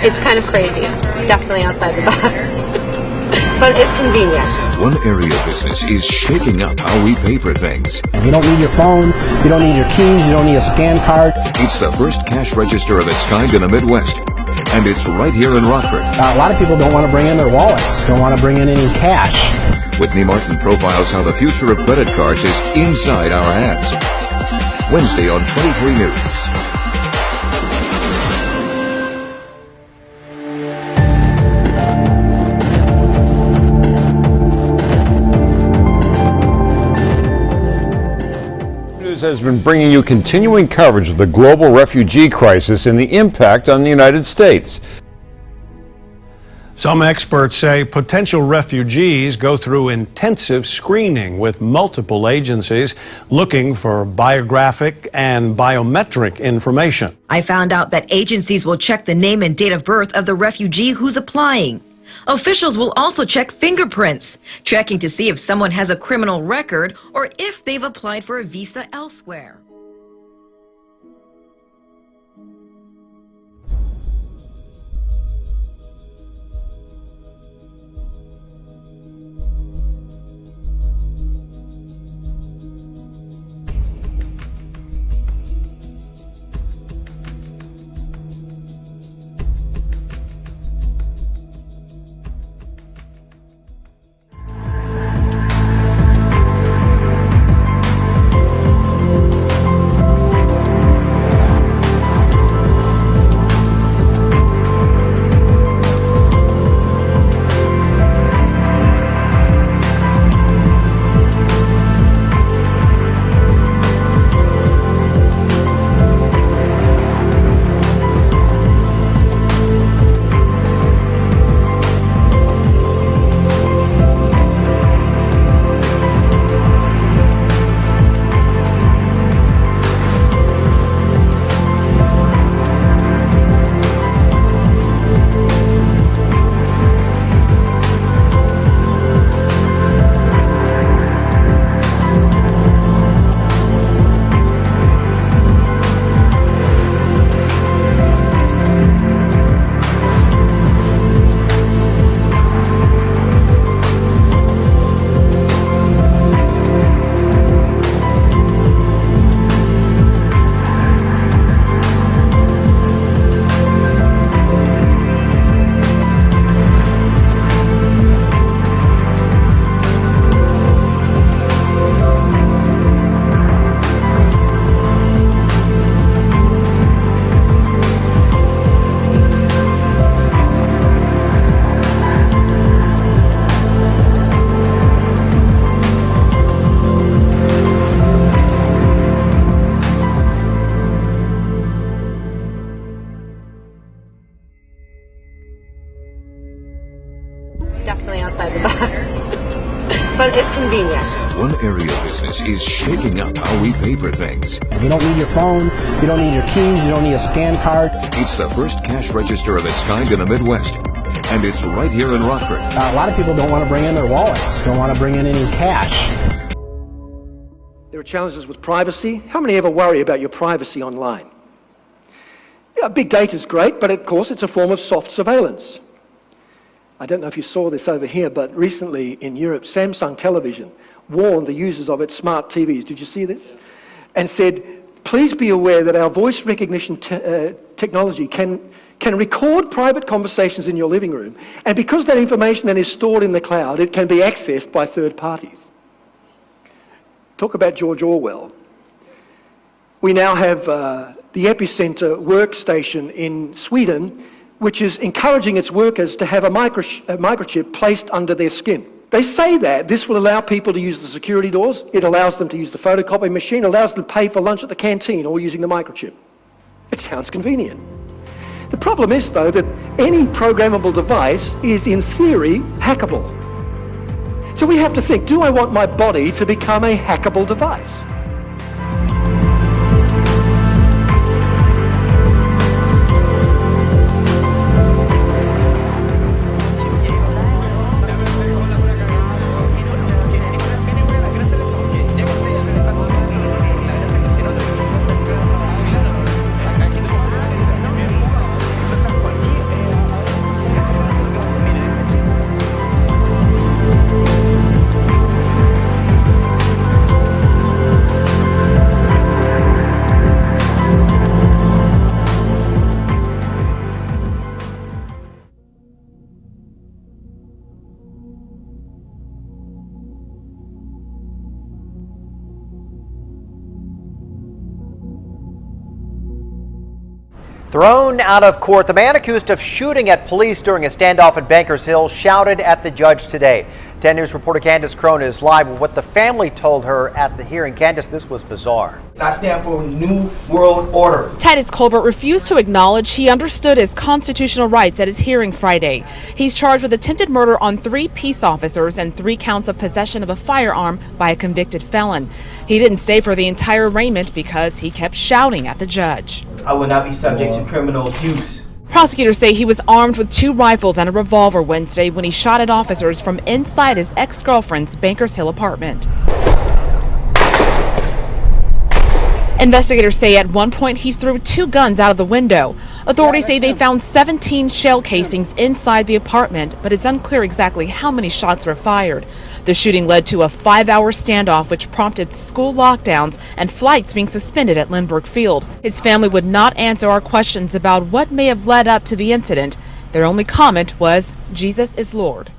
It's kind of crazy. Definitely outside the box. But it's convenient. One area of business is shaking up how we pay for things. You don't need your phone, you don't need your keys, you don't need a scan card. It's the first cash register of its kind in the Midwest. And it's right here in Rockford. A lot of people don't want to bring in their wallets, don't want to bring in any cash. Whitney Martin profiles how the future of credit cards is inside our hands. Wednesday on 23 News. Has been bringing you continuing coverage of the global refugee crisis and the impact on the United States. Some experts say potential refugees go through intensive screening with multiple agencies looking for biographic and biometric information. I found out that agencies will check the name and date of birth of the refugee who's applying. Officials will also check fingerprints, checking to see if someone has a criminal record or if they've applied for a visa elsewhere. Definitely outside the box. But it's convenient. One area of business is shaking up how we pay for things. You don't need your phone, you don't need your keys, you don't need a scan card. It's the first cash register of its kind in the Midwest. And it's right here in Rockford. A lot of people don't want to bring in their wallets, don't want to bring in any cash. There are challenges with privacy. How many ever worry about your privacy online? Yeah, big data is great, but of course it's a form of soft surveillance. I don't know if you saw this over here, but recently in Europe, Samsung Television warned the users of its smart TVs, did you see this? And said, please be aware that our voice recognition technology can record private conversations in your living room, and because that information then is stored in the cloud, it can be accessed by third parties. Talk about George Orwell. We now have the Epicenter workstation in Sweden, which is encouraging its workers to have a microchip placed under their skin. They say that this will allow people to use the security doors, it allows them to use the photocopy machine, it allows them to pay for lunch at the canteen, all using the microchip. It sounds convenient. The problem is, though, that any programmable device is, in theory, hackable. So we have to think, do I want my body to become a hackable device? Thrown out of court, the man accused of shooting at police during a standoff at Bankers Hill shouted at the judge today. 10 News reporter Candace Crone is live with what the family told her at the hearing. Candace, this was bizarre. I stand for a new world order. Titus Colbert refused to acknowledge he understood his constitutional rights at his hearing Friday. He's charged with attempted murder on 3 peace officers and 3 counts of possession of a firearm by a convicted felon. He didn't stay for the entire arraignment because he kept shouting at the judge. I will not be subject to criminal abuse. Prosecutors say he was armed with 2 rifles and a revolver Wednesday when he shot at officers from inside his ex-girlfriend's Bankers Hill apartment. Investigators say at one point he threw 2 guns out of the window. Authorities say they found 17 shell casings inside the apartment, but it's unclear exactly how many shots were fired. The shooting led to a 5-hour standoff which prompted school lockdowns and flights being suspended at Lindbergh Field. His family would not answer our questions about what may have led up to the incident. Their only comment was, "Jesus is Lord."